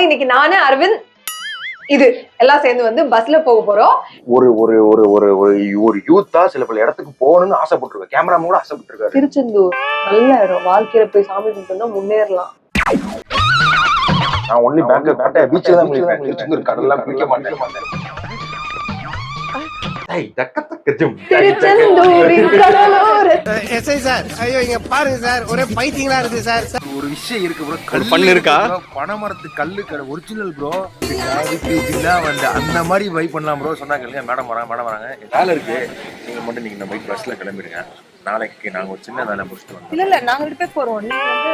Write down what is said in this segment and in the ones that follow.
வந்து இன்னைக்கு நானு அரவிந்த் இது எல்லாம் சேர்ந்து வந்து பஸ்ல போக போறோம். ஒரு ஒரு ஒரு ஒரு ஒரு யூத்தா சில பல இடத்துக்கு போகணும்னு ஆசைப்பட்டிருக்கேன். கேமராமேன் கூட ஆசைப்பட்டிருக்காரு. திருச்செந்தூர் நல்ல இடம், வாழ்க்கையில போய் சாமி கும்பிட்டு முன்னேறலாம். நான் ஒன்லி பேங்க் பீச்ல தான் குளிப்பேன். திருச்செந்தூர் கடல்லாம் குளிக்க மாட்டேன். திருச்செந்தூரின் கடலோர எஸ்ஐ சார், ஐயோ இங்க பாருங்க சார், ஒரே பைத்தியங்களா இருக்கு சார். ஒரு விஷயம் இருக்கு ப்ரோ, ஒரு பண்ணு இருக்கா? பனைமரத்து கல்லு கடை ஒரிஜினல் ப்ரோ. வந்து அந்த மாதிரி வைப் பண்ணலாம் ப்ரோ. சொன்னாங்க இல்லையா, மேடம் வராங்க வேலை இருக்கு, நீங்க மட்டும் நீங்க இந்த பைக் பஸ்ல கிளம்பிடுங்க, நாளைக்கு நாங்க ஒரு சின்ன வேலை முடிச்சுட்டு வந்தோம். இல்ல நாங்க 2 பேர் போறோம். நீங்க வந்து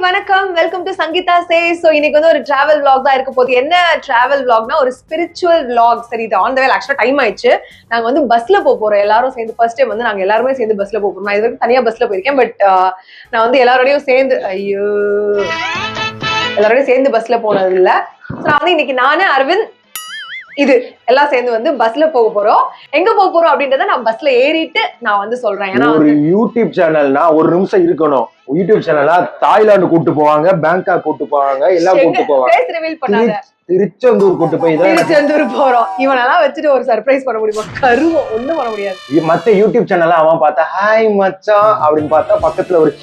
வணக்கம், welcome to Sangeetha Chase. So இன்னைக்கு வந்து ஒரு டிராவல் vlog தான் இருக்க போகுது. என்ன டிராவல் vlogனா ஒரு ஸ்பிரிச்சுவல் vlog. சரி, இது ஆன் த வே. ஆக்சுவலா டைம் ஆயிடுச்சு. நாங்க வந்து பஸ்ல போறோம், எல்லாரும் சேர்ந்து. ஃபர்ஸ்ட் டைம் வந்து நாங்க எல்லாருமே சேர்ந்து பஸ்ல போறோம். நான் இது வரைக்கும் தனியா பஸ்ல போயிருக்கேன், பட் நான் வந்து எல்லாரோடையும் சேர்ந்து சேர்ந்து பஸ்ல போனது இல்ல. நான் வந்து இன்னைக்கு நானு அரவிந்த் இது எல்லாம் சேர்ந்து வந்து பஸ்ல போக போறோம். எங்க போக போறோம் அப்படின்றத நான் பஸ்ல ஏறிட்டு நான் வந்து சொல்றேன். ஏன்னா ஒரு யூடியூப் சேனல்னா ஒரு நிமிஷம் இருக்கணும். யூடியூப் சேனல்னா தாய்லாந்து கூட்டு போவாங்க, பேங்காக் கூட்டு போவாங்க, எல்லாம் கூட்டு போவாங்க. ஃபேஸ் ரிவீல் பண்ணாத. திருச்செந்தூர் கூட்டு போய் தான் திருச்செந்தூர் போறோம். இவனெல்லாம் வச்சுட்டு ஒரு சர்ப்ரைஸ் பண்ண முடியுமா? கருவம் ஒண்ணும் பண்ண முடியாது. மத்த யூடியூப் சேனல்ல அவன் பார்த்தா ஹாய் மச்சான் அப்படின்னு பார்த்தா பக்கத்துல ஒரு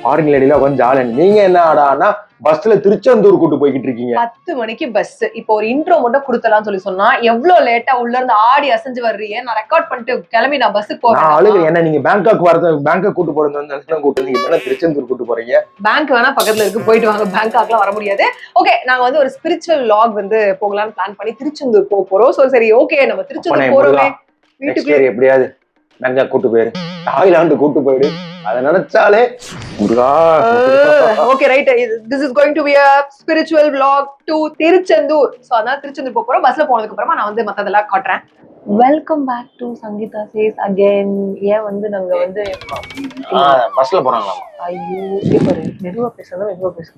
ஃபாரின் லேடில கொஞ்சம் ஜாலன். நீங்க என்ன ஆடானா பஸ்ல திருச்செந்தூர் கூட்டு போய்கிட்டு இருக்கீங்க. 10 மணிக்கு பஸ். இப்போ ஒரு இன்ட்ரோ மட்டும் கொடுத்தலாம்னு சொல்லி சொன்னா எவ்வளவு லேட்டா உள்ள இருந்து ஆடி அசைஞ்சு வர்றீங்க. நான் ரெக்கார்ட் பண்ணிட்டு கிளம்பி நான் பஸ்ஸுக்கு போறேன். அழுகு என்ன, நீங்க பேங்காக் பேங்காக் கூட்டு போறது வந்து கூட்டு, நீங்க திருச்செந்தூர் கூட்டு போறீங்க. பேங்க் வேணா பக்கத்துல இருக்கு, போயிட்டு வாங்க. பேங்காக்லாம் வர முடியாது. ஓகே, நாங்க வந்து ஒரு ஸ்பிரிச்சுவல் vlog வந்து போகலாம்னு பிளான் பண்ணி திருச்செந்தூர் போக போறோம். சோ சரி, ஓகே, நம்ம திருச்செந்தூர் போறோமே. வீட்டுக்கு எப்படியாவது பேங்காக் கூட்டு போயிரு, தாய்லாந்து கூட்டு போயிடு. அத நினைச்சாலே okay right. This is going to be a spiritual vlog to Tiruchendur. So அதான் திருச்செந்தூர் போறோம். பஸ்ல போனதுக்கு அப்புறமா நான் வந்து மத்ததெல்லாம் காட்டுறேன். Welcome back to Sangeetha Chase again. ஏன் வந்து நாங்க வந்து பஸ்ல போறாங்களா? ஐயோ பாரு, மெதுவா பேசாத,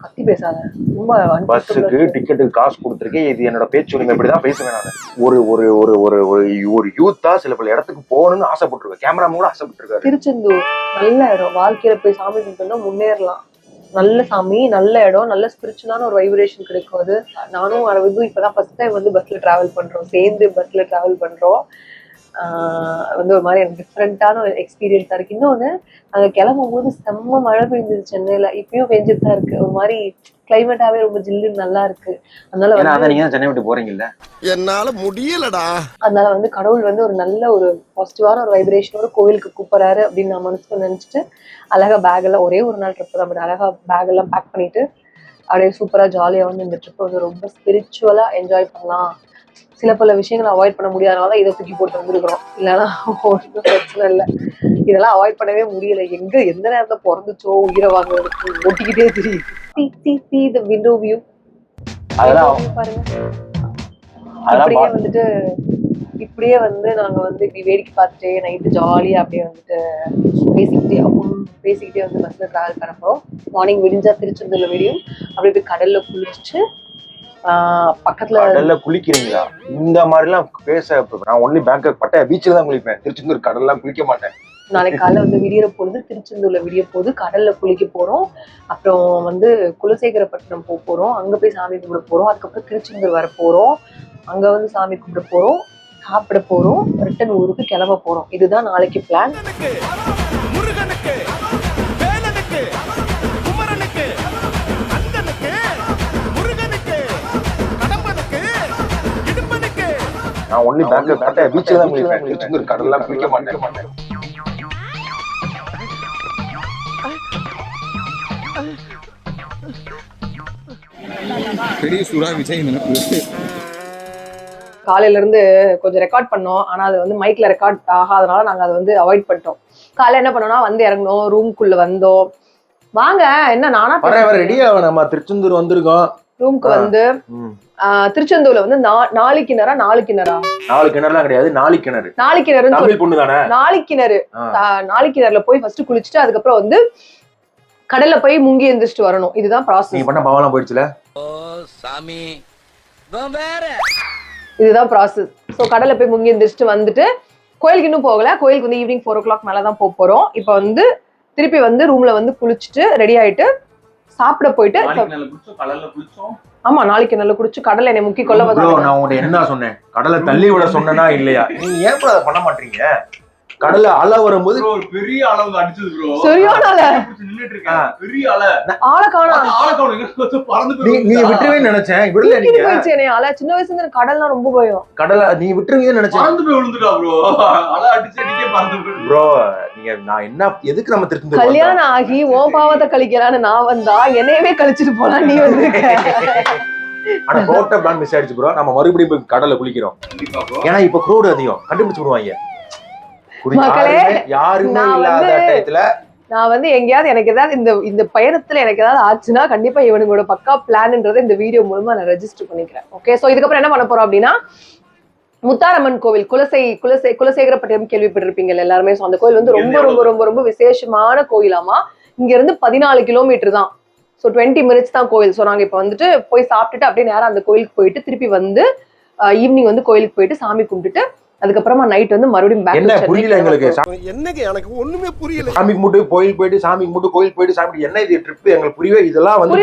கத்தி பேசாத. ரொம்ப பஸ்ஸுக்கு டிக்கெட்டுக்கு காசு கொடுத்துருக்கேன். இது என்னோட பேச்சு உரிமை, இப்படிதான் பேசுவேன் நான். ஒரு ஒரு ஒரு ஒரு ஒரு யூத்தா சில பல இடத்துக்கு போகணும்னு ஆசைப்பட்டிருக்கேன். கேமராமேன் கூட ஆசைப்பட்டிருக்காரு. திருச்செந்தூர் நல்ல இடம், வாழ்க்கையில போய் சாமி கும்பிட்டு முன்னேறலாம். நல்ல சாமி, நல்ல இடம், நல்ல ஸ்பிரிச்சுவலான ஒரு வைப்ரேஷன் கிடைக்கும். அது நானும் அரவிந்தும் இப்பதான் ஃபர்ஸ்ட் டைம் வந்து பஸ்ல டிராவல் பண்றோம், சேர்ந்து பஸ்ல டிராவல் பண்றோம். வந்து ஒரு மாதிரி எனக்கு டிஃப்ரெண்டான ஒரு எக்ஸ்பீரியன்ஸா இருக்கு. இன்னொன்னு, நாங்க கிளம்பும் போது செம்ம மழை பெய்ஞ்சது சென்னையில. இப்பயும் பெஞ்சுட்டு தான் இருக்கு. ஒரு மாதிரி கிளைமேட்டாவே ரொம்ப ஜில்லுன்னு நல்லா இருக்கு. அதனால நீங்க சென்னை விட்டு போறீங்கல்ல, என்னால முடியலடா. அதனால வந்து கடவுள் வந்து ஒரு நல்ல ஒரு பாசிட்டிவான ஒரு வைப்ரேஷனோட கோவிலுக்கு கூப்பிடுறாரு அப்படின்னு நான் மனசுக்கு நினைச்சிட்டு அழகா பேக் எல்லாம், ஒரே ஒரு நாள் ட்ரிப் தான், பட் அழகா பேக் எல்லாம் பேக் பண்ணிட்டு அப்படியே சூப்பரா ஜாலியா வந்து இந்த ட்ரிப் வந்து ரொம்ப ஸ்பிரிச்சுவலா என்ஜாய் பண்ணலாம். சில பல விஷயங்களை அவாய்ட் பண்ண முடியாதனால இதை தூக்கி போட்டு வந்துருக்கிறோம். இல்லைன்னா ஒன்றும் பிரச்சனை இல்லை. இதெல்லாம் அவாய்ட் பண்ணவே முடியல. எந்த நேரத்துல பிறந்துச்சோ உயிரை வாங்குறதுக்கு ஒட்டிக்கிட்டே தெரியுது. விண்டோ வியூ பாருங்க. இப்படியே வந்து நாங்க வந்து இப்படி வேடிக்கை பார்த்துட்டு நைட்டு ஜாலியா அப்படியே வந்துட்டு பேசிக்கிட்டே வந்து பஸ்ல டிராவல் பண்ண போறோம். மார்னிங் விடிஞ்சா திருச்செந்தூர்ல விடியும். அப்படியே போய் கடல்ல குளிச்சுட்டு பக்கத்துல கடல்ல குளிக்கிறீங்களா? இந்த மாதிரி எல்லாம் பேச நான் ஒன்லி பேங்காக் பீச்ல தான் குளிப்பேன். திருச்செந்தூர் கடல்லாம் குளிக்க மாட்டேன். நாளைக்கு காலைல வந்து விடியற பொழுது திருச்செந்தூர்ல விடிய போது கடல்ல குளிக்க போறோம். அப்புறம் வந்து குலசேகரப்பட்டினம் போறோம், அங்க போய் சாமி கும்பிட போறோம். அதுக்கப்புறம் திருச்செந்தூர் வர போறோம், அங்க வந்து சாமி கும்பிட போறோம், சாப்பிட போறோம், ரிட்டர்ன் ஊருக்கு கிளம்ப போறோம். இதுதான் நாளைக்கு பிளான். நான் ஒன்லி பேங்காக் பீச்ல தான் குளிப்பேன். திருச்செந்தூர் கடல்லாம் குளிக்க மாட்டேன். பெரிய சூடா விஜய் காலையில இருந்து கொஞ்சம் ரெக்கார்ட் பண்ணோம். ஆனா அது வந்து மைக்ல ரெக்கார்ட் ஆகாதனால நாங்க அதை வந்து அவாய்ட் பண்ணிட்டோம். காலையில என்ன பண்ணோம்னா வந்து இறங்கணும், ரூம்குள்ள வந்தோம். வாங்க, என்ன நானா ரெடியா நம்ம திருச்செந்தூர் வந்திருக்கோம். ரூம்க்கு வந்து திருச்செந்தூர்ல வந்து 4 கிணறா 4 கிணறுலாம் கிடையாது, 4 கிணறு. 4 கிணறுன்னு சொல்லி பொண்ணு தானே. 4 கிணறு. 4 கிணறுல போய் ஃபர்ஸ்ட் குளிச்சுட்டு அதுக்கப்புறம் வந்து கடல்ல போய் முங்கி எந்திரிச்சிட்டு வரணும். இதுதான் ப்ராசஸ். நீ பண்ண பாவலாம் போயிடுச்சுல. ஓ சாமி, வேற இதுதான் ப்ராசஸ். ஸோ கடலை போய் முங்கி எந்திரிச்சிட்டு வந்துட்டு கோயிலுக்கு இன்னும் போகல. கோயிலுக்கு வந்து ஈவினிங் 4 o'clock மேலே தான் போறோம். இப்போ வந்து திருப்பி வந்து ரூம்ல வந்து குளிச்சுட்டு ரெடி ஆயிட்டு சாப்பிட போயிட்டு, ஆமா நாளைக்கு நல்லா குடிச்சு கடலை என்னை முக்கி கொள்ள bro, நான் உன்கிட்ட என்ன சொன்னேன்? கடலை தள்ளி விட சொன்னா இல்லையா? நீங்க ஏன் bro அதை பண்ண மாட்டீங்க? கடலை அலை வரும்போது ஒரு பெரிய அளவு அடிச்சது ப்ரோ. சரியான அலை. நின்னுட்டு இருக்கேன். பெரிய அலை. ஆளை காணோம். பறந்து நீ விட்டுருவேன்னு நினைச்சேன். விடல நீங்க. போயிடுச்சு என்னை அலை. சின்ன வயசுல இருந்து எனக்கு கடல்லாம் ரொம்ப பயம். கடலை நீ விட்டுருவீங்கன்னு நினைச்சேன். பறந்து போய் விழுந்துட்டா ப்ரோ. அலை அடிச்சு அடிக்கே பறந்து போய். ப்ரோ நீங்க நான் என்ன எதுக்கு நம்ம திருப்பி கல்யாணம் ஆகி ஓ பாவத்தை கழிக்கலான்னு நான் வந்தா என்னையவே கழிச்சிட்டு போலாம் நீ வந்திருக்க. ஆனா போட்ட பிளான் மிஸ் ஆயிடுச்சு ப்ரோ. நம்ம மறுபடியும் போய் கடலை குளிக்கிறோம். ஏன்னா இப்ப க்ரௌட் அதிகம், கண்டுபிடிச்சு விடுவாங்க. மக்களே யாருமே இல்லாத டயத்துல நான் வந்து எங்கேயாவது எனக்கு ஏதாவது இந்த பயணத்துல எனக்கு ஏதாவது ஆச்சுன்னா கண்டிப்பா இவனுங்களோட பக்கா பிளான்ன்றதை இந்த வீடியோ மூலமா நான் ரெஜிஸ்டர் பண்ணிக்கிறேன். ஓகே, சோ இதுக்கப்புறம் என்ன பண்ண போறோம் அப்படின்னா, முத்தாரம்மன் கோவில் குலசேகரப்பட்டினம் கேள்விப்பட்டிருப்பீங்க எல்லாருமே. ஸோ அந்த கோயில் வந்து ரொம்ப ரொம்ப ரொம்ப ரொம்ப விசேஷமான கோயிலாமா. இங்க இருந்து 14 கிலோமீட்டர் தான். ஸோ 20 minutes தான் கோயில். ஸோ நாங்க இப்ப வந்துட்டு போய் சாப்பிட்டுட்டு அப்படியே நேரம் அந்த கோயிலுக்கு போயிட்டு திருப்பி வந்து ஈவினிங் வந்து கோயிலுக்கு போயிட்டு சாமி கும்பிட்டுட்டு அதுக்கப்புறமா நைட் வந்து மறுபடியும் பேக். என்ன புரியல எங்களுக்கு? என்னங்க எனக்கு ஒண்ணுமே புரியல. சாமிக்கு மட்டும் கோயில் போயிட்டு சாமிக்கு மட்டும் கோயில் போயிட்டு சாமி என்ன இது ட்ரிப் எங்களுக்கு புரியவே. இதெல்லாம் வந்து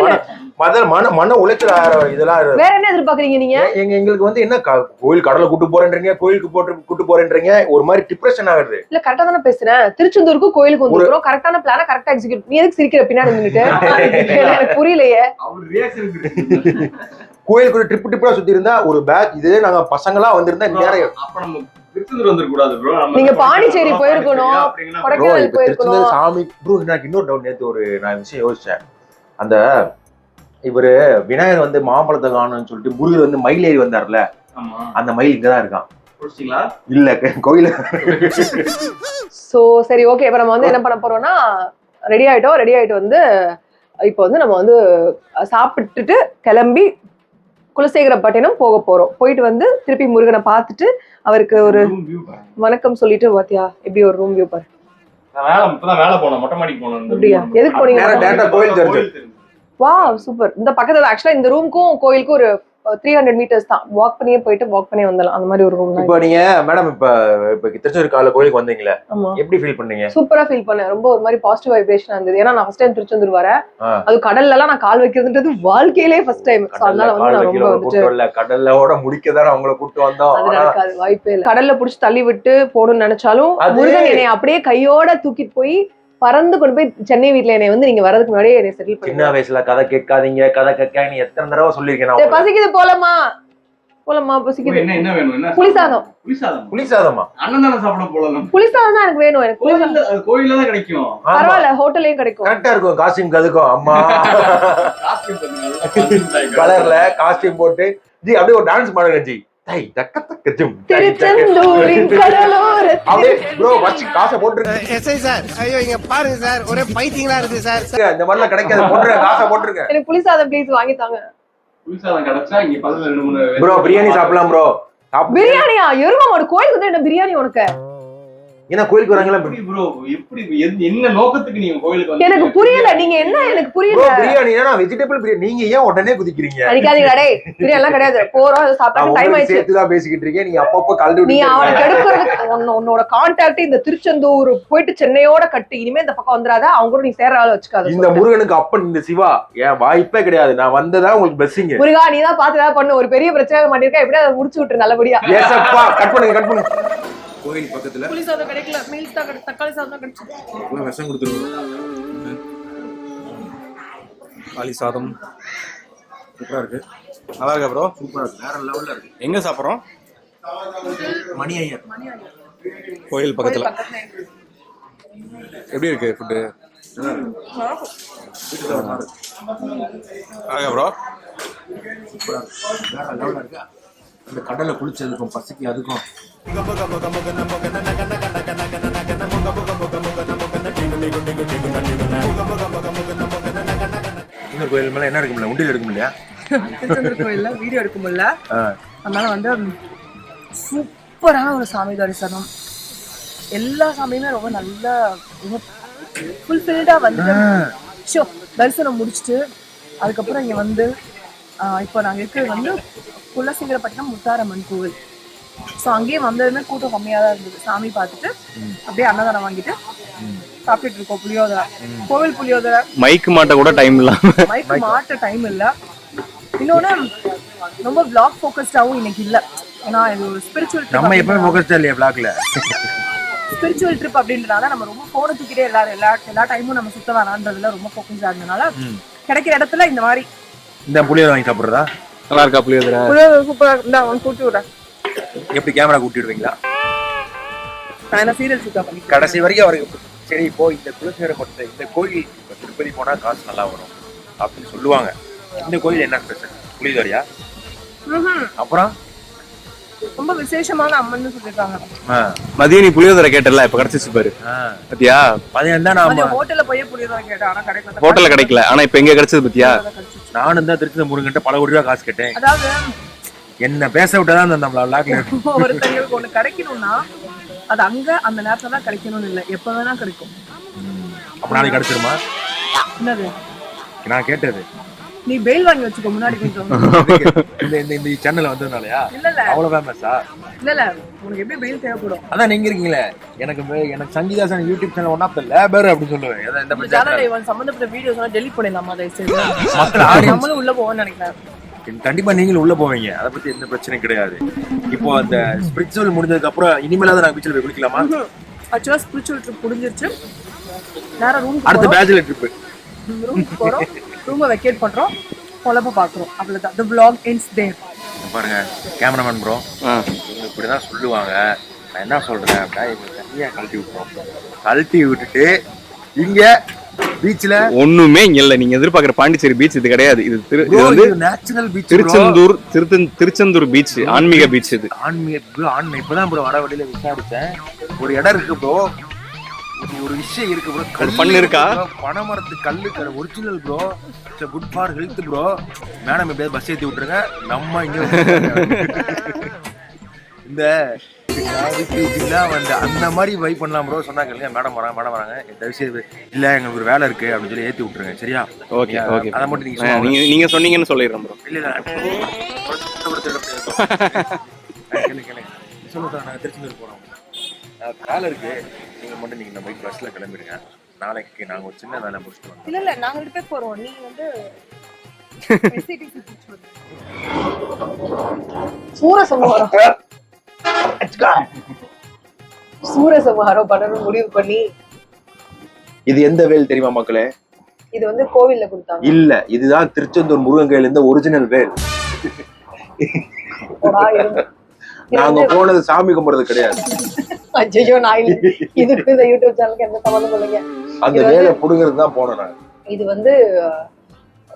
மன உளைச்சல். இதெல்லாம் வேற என்ன எதிர்பார்க்கறீங்க நீங்க? எங்களுக்கு வந்து என்ன கோயில் கடலை கூட்டு போறேன்றீங்க, கோயிலுக்கு கூட்டு போறேன்றீங்க, ஒரு மாதிரி டிப்ரெஷன் ஆகுது. இல்ல கரெக்டா தானே பேசுறேன். திருச்செந்தூருக்கு கோயிலுக்கு வந்துருக்கோம், கரெக்டான பிளான கரெக்டா எக்ஸிக்யூட். நீ எதுக்கு சிரிக்கிற பின்னாடி நின்னுட்டு? எனக்கு புரியலையே. அவர் ரியாக்ஷன் கோயிலுக்கு ஒரு ட்ரிப்பா சுத்தி இருந்தா ஒரு பேக் இதே நாங்க பசங்களா வந்திருந்தா நேரம் அப்ப நம்ம திருச்செந்தூர் வந்துட கூடாது ப்ரோ. நீங்க பாண்டிச்சேரி போயிருக்கணும், கொடைக்கானல் போயிருக்கணும். சாமி ப்ரோ. எனக்கு இன்னொரு டவுட். நேத்து ஒரு நான் விஷயம் யோசிச்சேன். அந்த இவரு விநாயகர் வந்து மாம்பழத்தை காணும்னு சொல்லிட்டு முருகர் வந்து மயில் ஏறி வந்தார்ல, அந்த மயில் இங்கதான் இருக்கான். இல்ல கோயில. சோ சரி ஓகே, இப்ப நம்ம வந்து என்ன பண்ண போறோம்னா ரெடி ஆயிட்டு வந்து இப்போ வந்து நம்ம வந்து சாப்பிட்டுட்டு கிளம்பி குலசேகரப்பட்டினம் போக போறோம். போயிட்டு வந்து திருப்பி முருகனை பார்த்துட்டு அவருக்கு ஒரு வணக்கம் சொல்லிட்டு பாத்தியா எப்படி ஒரு ரூம் வியூ பாரு. வேலை போனோம், மொட்டை மாடிக்கு போனோம். அப்படியா? எதுக்கு போனீங்க? Wow super. இந்த பக்கத்துல ஆக்சுவலா இந்த ரூமுக்கும் கோயிலுக்கும் ஒரு 300 meters தான். வாக் பண்ணியே போயிட்டு வாக் பண்ணி வந்துடலாம். அந்த மாதிரி ஒரு ரூம். இப்போ நீங்க மேடம் இப்ப திருச்செந்தூர் கால கோயிலுக்கு வந்தீங்களே, எப்படி ஃபீல் பண்ணீங்க? சூப்பரா ஃபீல் பண்ணேன். ரொம்ப ஒரு மாதிரி பாசிட்டிவ் வைப்ரேஷனா இருந்தது. ஏன்னா நான் ஃபர்ஸ்ட் டைம் திருச்செந்தூர் வரேன். அது கடல்ல எல்லாம் நான் கால் வைக்கிறதுன்றது வாழ்க்கையிலே ஃபர்ஸ்ட் டைம். அதனால வந்து நான் ரொம்ப வந்துட்டு கடல்லோட முடிக்கதான அவங்கள கூட்டு வந்தோம். அது நடக்காது, வாய்ப்பே இல்லை. கடல்ல புடிச்சு தள்ளி விட்டு போகணும்னு நினைச்சாலும் முருகன் என்னை அப்படியே கையோட தூக்கிட்டு போய் பறந்து கொண்டு போய் சென்னை வீட்டுல என்னை வந்து நீங்க வரதுக்கு முன்னாடியே என்னை செட்டில் பண்ணி. சின்ன வயசுல கதை கேட்காதீங்க, கதை கேட்க நீ எத்தனை தடவை சொல்லிருக்கேன். பசிக்குது போலமா பசிக்குது. என்ன வேணும்? புளிசாதம். புளிசாதமா? அண்ணன் தானே சாப்பிட போலாம். புளிசாதம் தான் எனக்கு வேணும். எனக்கு கோயில்ல தான் கிடைக்கும். பரவாயில்ல, ஹோட்டல்லயும் கிடைக்கும். கரெக்டா இருக்கும். காஸ்டியூம் கதுக்கும் அம்மா கலர்ல காஸ்டியூம் போட்டு ஜி அப்படியே ஒரு டான்ஸ் மாடுங்க ஜி. திருச்செந்தூரின் கடலோரத்தில் அப்படியே ப்ரோ வச்சு காசை போட்டுருங்க. எஸ்ஐ சார், ஐயோ இங்க பாருங்க சார், ஒரே பைத்தியங்களா இருக்கு சார். இந்த மாதிரிலாம் கிடைக்காது, போட்டுருங்க, காசை போட்டுருங்க. எனக்கு புளிசாதம் ப்ளீஸ் வாங்கி தாங்க. புளிசாதம் கிடைச்சா இங்க பக்கத்துல 2-3 ப்ரோ பிரியாணி சாப்பிடலாம் ப்ரோ. பிரியாணியா? எருமாவோட கோயிலுக்கு வந்து என்ன பிரியாணி உனக்கு? ஏன்னா கோயிலுக்கு வராங்களா ப்ரோ? எப்படி என்ன நோக்கத்துக்கு நீங்க கோயிலுக்கு வந்து? எனக்கு புரியல. நீங்க என்ன? எனக்கு புரியல. பிரியாணினா வெஜிடபிள் பிரியாணி. நீங்க ஏன் உடனே குதிக்கிறீங்க? அடிக்காதீங்க டேய். பிரியாணி எல்லாம் கிடையாது. போறோம் சாப்பிட்டு டைம் ஆயிடுச்சு. சேர்த்து தான் பேசிக்கிட்டு இருக்கீங்க. நீங்க அப்பப்போ கல்டு நீ அவனை கெடுக்கிறதுக்கு உன்னோட கான்டாக்ட் இந்த திருச்செந்தூர் போயிட்டு சென்னையோட கட்டு. இனிமே இந்த பக்கம் வந்துடாத. அவங்க கூட நீ சேர்ற ஆள வச்சுக்காத. இந்த முருகனுக்கு அப்பன் இந்த சிவா ஏன் வாய்ப்பே கிடையாது. நான் வந்ததா உங்களுக்கு பிளெஸிங். முருகா நீ தான் பாத்து ஏதாவது பண்ணு. ஒரு பெரிய பிரச்சனை மாட்டிருக்கா, எப்படியா அதை முடிச்சு விட்டுரு நல்லபடியா. ஏசப்பா கட் பண்ணுங்க. கோயில் பக்கத்துல புளி சாதம் கிடைக்கல, மீல்ஸ் தான் கிடைச்சு, தக்காளி சாதம் தான் கிடைச்சு. விஷம் கொடுத்துருவோம். தக்காளி சாதம் சூப்பரா இருக்கு. நல்லா இருக்கா ப்ரோ? சூப்பரா இருக்கு, வேற லெவல்ல இருக்கு. எங்க சாப்பிட்றோம்? மணி ஐயர் கோயில் பக்கத்துல. எப்படி இருக்கு ஃபுட்டு? அழகா ப்ரோ? சூப்பரா இருக்கு, வேற லெவல்ல இருக்கு. அந்த கடல்ல குளிச்சதுக்கும் பசிக்கு அதுக்கும் இன்னொரு கோயில் மேல என்ன எடுக்க முடியல, உண்டியில் எடுக்க முடியல. திருச்செந்தூர் கோயில்ல வீடியோ எடுக்க முடியல. அதனால வந்து சூப்பரான ஒரு சாமி தரிசனம். எல்லா சாமியுமே ரொம்ப நல்லா ஃபுல்ஃபில்டா வந்து தரிசனம் முடிச்சுட்டு அதுக்கப்புறம் இங்க வந்து இப்போ நாங்கள் இருக்கிறது வந்து குலசேகரப்பட்டினம் முத்தாரம்மன் கோவில். ஸோ அங்கேயே வந்ததுமே கூட்டம் கம்மியாக தான் இருந்தது. சாமி பார்த்துட்டு அப்படியே அன்னதானம் வாங்கிட்டு சாப்பிட்டுட்டு இருக்கோம். புளியோதரை, கோவில் புளியோதரை. மைக்கு மாட்ட கூட டைம் இல்ல, மைக்கு மாட்ட டைம் இல்லை. இன்னொன்று ரொம்ப விளாக் ஃபோக்கஸ்டாகவும் இன்னைக்கு இல்லை. ஏன்னா இது ஒரு ஸ்பிரிச்சுவல் ட்ரிப். நம்ம எப்பவுமே ஃபோக்கஸ்டா இல்லையா விளாக்ல? ஸ்பிரிச்சுவல் ட்ரிப் அப்படின்றதால நம்ம ரொம்ப போனை தூக்கிட்டே எல்லா டைமும் நம்ம சுத்த வேணான்றதுல ரொம்ப ஃபோக்கஸ்டா இருந்ததுனால கிடைக்கிற இடத்துல இந்த மாதிரி இந்த புளியோதரை வாங்கி சாப்பிடுறதா? நல்லா இருக்கா புளியோதரை? சூப்பரா இருந்தா அவன் கூட்டி விடுறேன். எப்படி கேமரா கூட்டிடுவீங்களா? நான் என்ன சீரியல் சுத்தா பண்ணி கடைசி வரைக்கும் அவருக்கு சரி இப்போ இந்த குலசேகரப்பட்ட இந்த கோயில் இப்போ திருப்பதி போனா காசு நல்லா வரும் அப்படின்னு சொல்லுவாங்க. இந்த கோயில் என்ன ஸ்பெஷல்? புளியோதரையா? அப்புறம் ரொம்ப விசேஷமான அம்மன்னு சொல்லிருக்காங்க. மதியம் நீ புளியோதரை கேட்டல, இப்ப கிடைச்சிச்சு பாரு. பாத்தியா? மதியம் தான் நான் ஹோட்டல்ல போய் புளியோதரை கேட்டேன், ஆனா கிடைக்கல. ஹோட்டல்ல கிடைக்கல, ஆனா இப்ப எங்க கிடைச்சது பாத்தியா? நானும் தான் திருச்சி முருகன்ட்ட பல கோடி ரூபா காசு கேட்டேன். அதாவது என்ன பேச விட்டாதான் நம்மள லாக்ல ஒருத்தங்களுக்கு ஒண்ணு கிடைக்கணும்னா அது அங்க அந்த நேரத்துல தான் கிடைக்கணும்னு இல்லை, எப்ப வேணா கிடைக்கும். அப்ப நாளைக்கு கிடைச்சிருமா? என்னது நான் கேட்டது? நீ பெயில் வாங்கி வச்சுக்கோ முன்னாடி கொஞ்சம். இந்த சேனல்ல வந்ததுனாலயா? இல்ல அவ்வளவு ஃபேமஸா? இல்ல உனக்கு எப்படி பெயில் தேவைப்படும்? அதான் நீங்க இருக்கீங்களே, எனக்கு Sangeethasan YouTube channel one of the labour அப்படின்னு சொல்லுவேன். இந்த சேனல்ல இவன் சம்பந்தப்பட்ட வீடியோஸ் எல்லாம் டெலீட் பண்ணிடலாமா? மக்கள் நம்மளும் உள்ள போவோம்னு நினைக்கிறேன். கண்டிப்பா நீங்களும் உள்ள போவீங்க, அதை பத்தி எந்த பிரச்சனையும் கிடையாது. இப்போ அந்த ஸ்பிரிச்சுவல் முடிஞ்சதுக்கு அப்புறம் இனிமேலாவது நாங்க பீச்சில் போய் குளிக்கலாமா? ஆக்சுவலா ஸ்பிரிச்சுவல் ட்ரிப் முடிஞ்சிருச்சு. நேரா ரூம் அடுத்த பேச்சுலர் ட்ரிப் ரூமுக்கு போறோம், ரூமை வெக்கேட் பண்றோம், பொழப்ப பாக்குறோம், அவ்வளவுதான். the vlog ends there. பாருங்க கேமராமேன் ப்ரோ, இவங்க இப்படிதான் சொல்லுவாங்க. நான் என்ன சொல்றேன் அப்படின்னா இவங்க தனியா கழட்டி விட்டுறோம். கழட்டி விட்டுட்டு இங்க பீச்ல ஒண்ணுமே இங்க இல்ல. நீங்க எதிர்பார்க்கிற பாண்டிச்சேரி பீச் இது கிடையாது. இது வந்து நேச்சுரல் பீச், திருச்செந்தூர் பீச், ஆன்மீக பீச். இது ஆன்மீக இப்பதான் ப்ரோ வர வழியில விசாரிச்சேன். ஒரு இடம் இருக்கு ப்ரோ, ஒரு விஷயம் இருக்கு ப்ரோ. பண்ணு இருக்கா? பனைமரத்து கல்லு original bro. Good for health bro. Madam எப்படியாவது பஸ் ஏத்தி விட்டுருங்க. நம்ம இங்க இந்த வந்து அந்த மாதிரி வைப் பண்ணலாம் ப்ரோ. சொன்னாங்க இல்லையா மேடம் வராங்க தயவுசெய்து இல்ல எங்களுக்கு ஒரு வேலை இருக்கு அப்படின்னு சொல்லி ஏத்தி விட்டுருங்க. சரியா? Okay okay. அதை மட்டும் நீங்க சொன்னீங்கன்னு சொல்லிடுறேன் ப்ரோ. இல்ல சொல்லுங்க, நாங்க திருச்செந்தூர் போறோம், வேலை இருக்கு. நீங்க மட்டும் நீங்க இந்த பைக் பஸ்ல கிளம்பிடுங்க. நாளைக்கு நாங்க ஒரு சின்ன வேலை முடிச்சுட்டு இல்ல நாங்க 2 பேர் போறோம். நீ வந்து சூரசம்ஹாரம் பண்ணணும் முடிவு பண்ணி. இது எந்த வேல் தெரியுமா மக்களே? இது வந்து கோவில்ல கொடுத்தாங்க. இல்ல, இதுதான் திருச்செந்தூர் முருகன் கோயில் இந்த ஒரிஜினல் வேல். நாங்க போனது சாமி கும்பிடுறது கிடையாது. ஐயோ நான் இதுக்கு இந்த யூடியூப் சேனலுக்கு எந்த சம்பந்தம் இல்லைங்க. அந்த வேலை புடுங்கிறது தான் போனோம் நாங்க. இது வந்து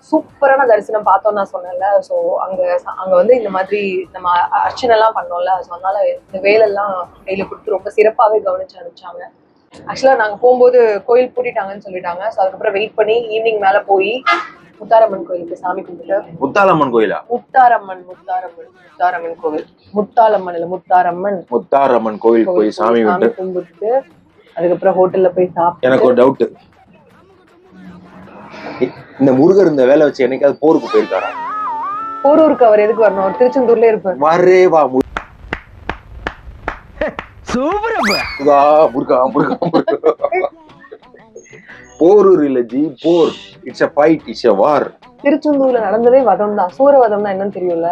சூப்பரான தரிசனம் பார்த்தோம் நான் சொன்னேன்ல. ஸோ அங்க வந்து இந்த மாதிரி நம்ம அர்ச்சனை எல்லாம் பண்ணோம்ல. ஸோ அதனால இந்த வேலெல்லாம் கையில கொடுத்து ரொம்ப சிறப்பாவே கவனிச்சு அனுப்பிச்சாங்க. ஆக்சுவலா நாங்க போகும்போது கோயில் பூட்டிட்டாங்கன்னு சொல்லிட்டாங்க. ஸோ அதுக்கப்புறம் வெயிட் பண்ணி ஈவினிங் மேல போய் முத்தாரம்மன் கோயிலுக்கு சாமி கும்பிட்டு. முத்தாலம்மன் கோயிலா? முத்தாரம்மன் கோவில். முத்தாலம்மன் இல்ல, முத்தாரம்மன் கோயில் போய் சாமி கும்பிட்டு அதுக்கப்புறம் ஹோட்டல்ல போய் சாப்பிட்டு. எனக்கு ஒரு டவுட், இந்த முருகர் இந்த வேலை வச்சு என்னைக்காவது போருக்கு போயிருக்காரா? போரூருக்கு அவர் எதுக்கு வரணும்? அவர் திருச்செந்தூர்ல இருப்பார். வரே வா போரூர் இல்ல ஜி, போர். It's a fight, it's a war. திருச்செந்தூர்ல நடந்ததே வதம் தான். சூரவதம்னா என்னன்னு தெரியும்ல?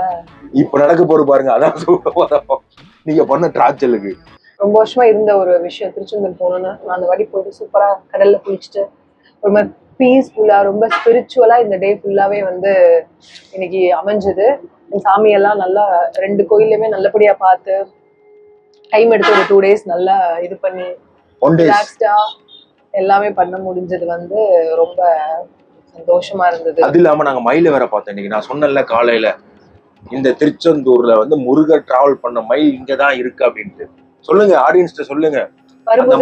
இப்ப நடக்க போற பாருங்க, அதான் சூரவதம். நீங்க பண்ண டிராச்சலுக்கு ரொம்ப வருஷமா இருந்த ஒரு விஷயம். திருச்செந்தூர் போனோம்னா நான் அந்த வாட்டி போயிட்டு சூப்பரா கடல்ல குளிச்சுட்டு ஒரு மாதிரி பீஸ்ஃபுல்லா ரொம்ப ஸ்பிரிச்சுவலா இந்த டே ஃபுல்லாவே வந்து இன்னைக்கு அமைஞ்சது. சாமியெல்லாம் நல்லா 2 கோயிலுமே நல்லபடியா பார்த்து டைம் எடுத்து ஒரு 2 days நல்லா இது பண்ணி ரிலாக்ஸ்டா எல்லாமே பண்ண முடிஞ்சது வந்து ரொம்ப சந்தோஷமா இருந்தது. அது இல்லாம நாங்க மயில வேற பார்த்தோம் இன்னைக்கு. நான் சொன்னேன்ல காலையில இந்த திருச்செந்தூர்ல வந்து முருகர் டிராவல் பண்ண மயில் இங்கதான் இருக்கு அப்படின்ட்டு. சொல்லுங்க ஆடியன்ஸ்ட சொல்லுங்க.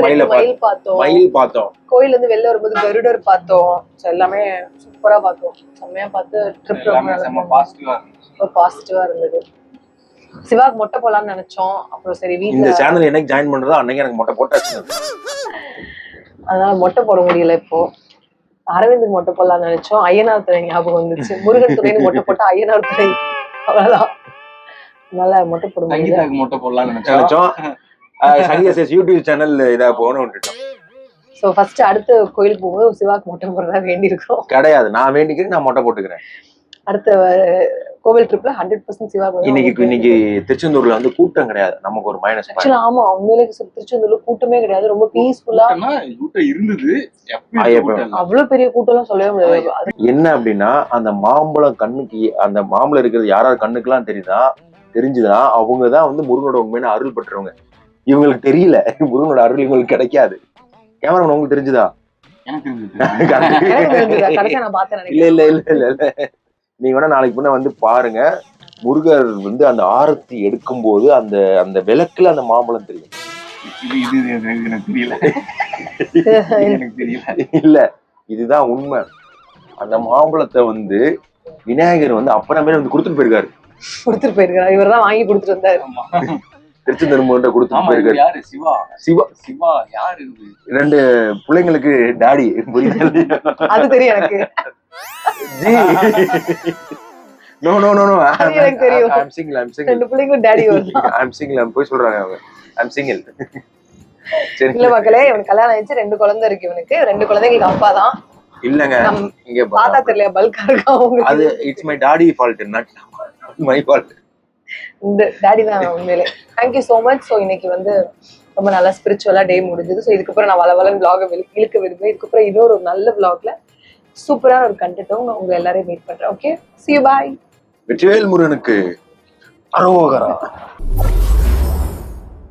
மயில் பார்த்தோம். கோயில இருந்து வெளில வரும்போது கருடர் பார்த்தோம். எல்லாமே சூப்பரா பார்த்தோம். செம்மையா பார்த்து ட்ரிப் ரொம்ப பாசிட்டிவா இருந்தது. சிவாக்கு மொட்டை போலான்னு நினைச்சோம். அப்புறம் சரி வீட்டுல இந்த சேனல் எனக்கு ஜாயின் பண்றதா அன்னைக்கு எனக்கு மொட்டை போட்டாச்சு. அதனால மொட்டை போட முடியல இப்போ. அரவிந்தன் மொட்டை போடலாம்னு நினைச்சோம். ஐயனார் துறை ஞாபகம் வந்துச்சு. முருகன் துறைன்னு மொட்டை போட்டா ஐயனார் துறை அவ்வளவுதான். அதனால மொட்டை போட முடியல. சங்கீதாக்கு மொட்டை போடலாம்னு நினைச்சோம். சங்கீதா யூடியூப் சேனல் இதா போகணும் விட்டுட்டோம். சோ ஃபர்ஸ்ட் அடுத்த கோயிலுக்கு போகும்போது சிவாக்கு மொட்டை போடுறதா வேண்டி இருக்கோம். கிடையாது, நான் வேண்டிக்கிறேன், நான் மொட்டை போட்டுக்கிறேன். அடுத்த கோவில் ட்ரிப்ல 100% சிவாக்கு. இன்னைக்கு திருச்செந்தூர்ல வந்து கூட்டம் கிடையாது, நமக்கு ஒரு மைனஸ். ஆக்சுவலா ஆமா, உண்மையிலே திருச்செந்தூர்ல கூட்டமே கிடையாது, ரொம்ப பீஸ்ஃபுல்லா கூட்டம் இருந்தது. அவ்வளவு பெரிய கூட்டம் எல்லாம் சொல்லவே முடியாது. என்ன அப்படின்னா அந்த மாம்பழம் கண்ணுக்கு, அந்த மாம்பழம் இருக்கிறது யாராவது கண்ணுக்குலாம் தெரிஞ்சுதா அவங்கதான் வந்து முருகனோட உண்மையான அருள் பெற்றவங்க. இவங்களுக்கு தெரியல, முருகனோட அருள் இவங்களுக்கு கிடைக்காது. கேமரா உங்களுக்கு தெரிஞ்சுதா? இல்ல நீங்க வேணா நாளைக்கு முன்ன வந்து பாருங்க. முருகர் வந்து அந்த ஆரத்தி எடுக்கும் போது அந்த அந்த விளக்குல அந்த மாம்பழம் தெரியும். எனக்கு தெரியல. எனக்கு தெரியல. இல்ல, இதுதான் உண்மை. அந்த மாம்பழத்தை வந்து விநாயகர் வந்து அப்புறமே வந்து கொடுத்துட்டு போயிருக்காரு. இவர் தான் வாங்கி கொடுத்துட்டு வந்தாரு. திருச்செந்தூர் கொடுத்துட்டு போயிருக்காரு. யாரு? சிவா. சிவா. சிவா யாரு? 2 பிள்ளைங்களுக்கு டாடி. அது தெரியும் எனக்கு. No. எனக்கு தெரியும். I'm single. 2 பிள்ளைங்களும் டாடி வருவாங்க. I'm single. போய் சொல்றாங்க அவங்க. I'm single. இல்ல மக்களே, இவனுக்கு கல்யாணம் ஆயிடுச்சு, 2 குழந்தை இருக்கு இவனுக்கு. 2 குழந்தைங்களுக்கு அப்பா தான். இல்லங்க, இங்க பார்த்தா தெரியல, பல்கா இருக்கா உங்களுக்கு. அது it's my daddy fault, not my fault. இந்த டாடி தான் உண்மையிலே. Thank you so much. ஸோ இன்னைக்கு வந்து ரொம்ப நல்லா ஸ்பிரிச்சுவலா டே முடிஞ்சது. ஸோ இதுக்கப்புறம் நான் வளவலன் vlog இழுக்க விரும்புவேன். இதுக்கப்புறம் இன்னொரு நல்ல vlogல சூப்பரான ஒரு கண்டென்ட்டும் உங்க எல்லாரையும் மீட் பண்றேன். Okay, see you, bye. Vetrivel முருகனுக்கு அரோகரா.